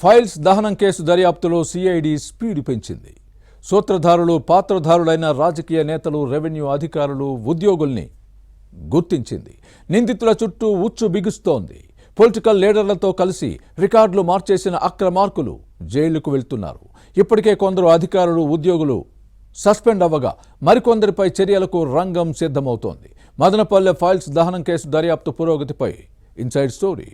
Files దహనం case దర్యాప్తులో CID speed పెంచింది. సూత్రధారులు, పాత్రధారులైన రాజకీయ నేతలు, రెవెన్యూ అధికారులు, ఉద్యోగుల్ని గుర్తించింది. నిందితుల చుట్టూ ఉచ్చు బిగుస్తోంది. పొలిటికల్ లీడర్లతో కలిసి రికార్డులు మార్చేసిన అక్రమార్కులు జైలుకు వెళ్తున్నారు. ఇప్పటికే కొందరు అధికారులు, ఉద్యోగులు సస్పెండ్ అవ్వగా మరికొందరిపై చర్యలకు రంగం సిద్ధమవుతోంది. మదనపల్లె ఫైల్స్ దహనం కేసు దర్యాప్తు పురోగతిపై inside story.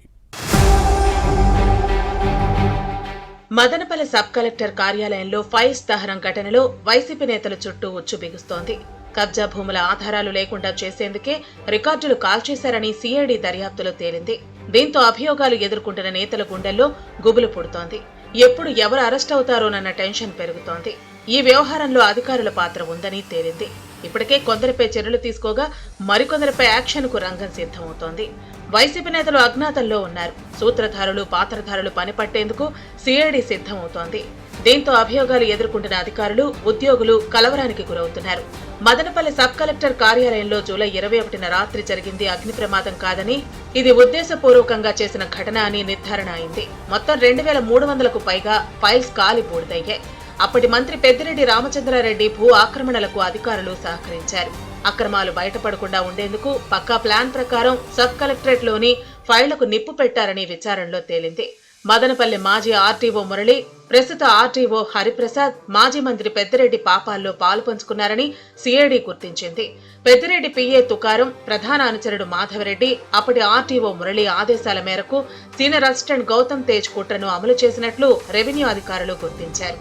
Madanapalle sub collector కార్యాలయంలో ఫైల్స్ దహనం ఘటనలో వైసీపీ నేతల చుట్టూ ఉచ్చు బిగుస్తోంది. కబ్జా భూముల ఆధారాలు లేకుండా చేసేందుకే రికార్డులు కాల్చేశారని సిఐడి దర్యాప్తులో తేలింది. దీంతో అభియోగాలు ఎదుర్కొంటున్న నేతల గుండెల్లో గుబులు పుడుతోంది. ఎప్పుడు ఎవరు అరెస్ట్ అవుతారోనన్న టెన్షన్ పెరుగుతోంది. ఈ వ్యవహారంలో అధికారుల పాత్ర ఉందని తేలింది. ఇప్పటికే కొందరిపై చర్యలు తీసుకోగా మరికొందరిపై యాక్షన్కు రంగం సిద్ధమవుతోంది. వైసీపీ నేతలు అజ్ఞాతంలో ఉన్నారు. సూత్రధారులు, పాత్రధారులు పనిపట్టేందుకు సిఐడి సిద్ధమవుతోంది. దీంతో అభియోగాలు ఎదుర్కొంటున్న అధికారులు, ఉద్యోగులు కలవరానికి గురవుతున్నారు. మదనపల్లె సబ్ కలెక్టర్ కార్యాలయంలో జూలై 21న రాత్రి జరిగింది అగ్ని ప్రమాదం కాదని, ఇది ఉద్దేశపూర్వకంగా చేసిన ఘటన అని నిర్ధారణ అయింది. మొత్తం 2300కు పైగా ఫైల్స్ కాలి బూడిదయ్యాయి. అప్పటి మంత్రి పెద్దిరెడ్డి రామచంద్రారెడ్డి భూ ఆక్రమణలకు అధికారులు సహకరించారు. అక్రమాలు బయటపడకుండా ఉండేందుకు పక్కా ప్లాన్ ప్రకారం సబ్ కలెక్టరేట్లోని ఫైళ్లకు నిప్పు పెట్టారని విచారణలో తేలింది. మదనపల్లె మాజీ ఆర్టీఓ మురళి, ప్రస్తుత ఆర్టీఓ హరిప్రసాద్, మాజీ మంత్రి పెద్దిరెడ్డి పాపాల్లో పాలు పంచుకున్నారని సిఐడి గుర్తించింది. పెద్దిరెడ్డి పిఏ తుకారం, ప్రధాన అనుచరుడు మాధవరెడ్డి, అప్పటి ఆర్టీఓ మురళి ఆదేశాల మేరకు సీనియర్ అసిస్టెంట్ గౌతమ్ తేజ్ కుట్రను అమలు చేసినట్లు రెవెన్యూ అధికారులు గుర్తించారు.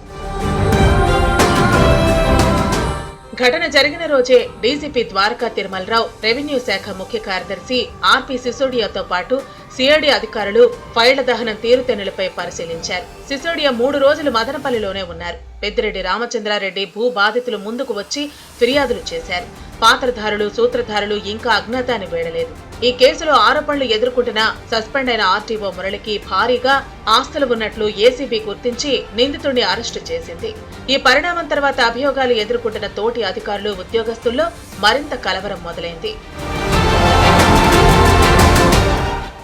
ఘటన జరిగిన రోజే డీజీపీ ద్వారకా తిరుమలరావు, రెవెన్యూ శాఖ ముఖ్య కార్యదర్శి ఆర్పి సిసోడియాతో పాటు సిఐడి అధికారులు ఫైళ్ల దహనం తీరుతెన్నులపై పరిశీలించారు. సిసోడియా 3 రోజులు మదనపల్లిలోనే ఉన్నారు. పెద్దిరెడ్డి రామచంద్రారెడ్డి భూ బాధితులు ముందుకు వచ్చి ఫిర్యాదులు చేశారు. పాత్రధారులు, సూత్రధారులు ఇంకా అజ్ఞాతాన్ని వీడలేదు. ఈ కేసులో ఆరోపణలు ఎదుర్కొంటున్న సస్పెండ్ అయిన ఆర్టీఓ మురళికి భారీగా ఆస్తులు ఉన్నట్లు ఏసీబీ గుర్తించి నిందితుడిని అరెస్టు చేసింది. ఈ పరిణామం తర్వాత అభియోగాలు ఎదుర్కొంటున్న తోటి అధికారులు, ఉద్యోగస్తుల్లో మరింత కలవరం మొదలైంది.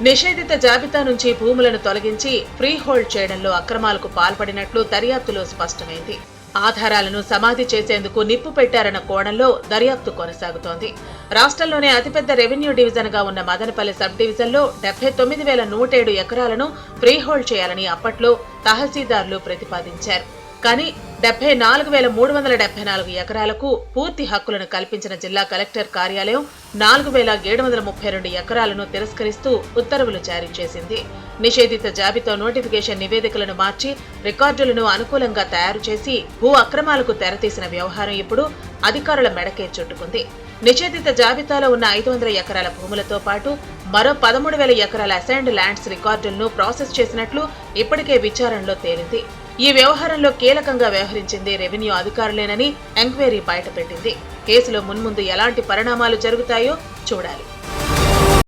నిషేధిత జాబితా నుంచి భూములను తొలగించి ఫ్రీ హోల్డ్ చేయడంలో అక్రమాలకు పాల్పడినట్లు దర్యాప్తులో స్పష్టమైంది. ఆధారాలను సమాధి చేసేందుకు నిప్పు పెట్టారన్న కోణంలో దర్యాప్తు కొనసాగుతోంది. రాష్ట్రంలోనే అతిపెద్ద రెవెన్యూ డివిజన్ గా ఉన్న మదనపల్లె సబ్ డివిజన్లో 79,107 ఎకరాలను ఫ్రీ హోల్డ్ చేయాలని అప్పట్లో తహసీల్దార్లు ప్రతిపాదించారు. కానీ 74,374 ఎకరాలకు పూర్తి హక్కులను కల్పించిన జిల్లా కలెక్టర్ కార్యాలయం 4,732 ఎకరాలను తిరస్కరిస్తూ ఉత్తర్వులు జారీ చేసింది. నిషేధిత జాబితా నోటిఫికేషన్ నివేదికలను మార్చి రికార్డులను అనుకూలంగా తయారు చేసి భూ అక్రమాలకు తెరతీసిన వ్యవహారం ఇప్పుడు అధికారుల మెడకే చుట్టుకుంది. నిషేధిత జాబితాలో ఉన్న 500 ఎకరాల భూములతో పాటు మరో 13,000 ఎకరాల అసైన్డ్ ల్యాండ్స్ రికార్డులను ప్రాసెస్ చేసినట్లు ఇప్పటికే విచారణలో తేలింది. ఈ వ్యవహారంలో కీలకంగా వ్యవహరించింది రెవెన్యూ అధికారులేనని ఎంక్వైరీ బయటపెట్టింది. కేసులో మున్ముందు ఎలాంటి పరిణామాలు జరుగుతాయో చూడాలి.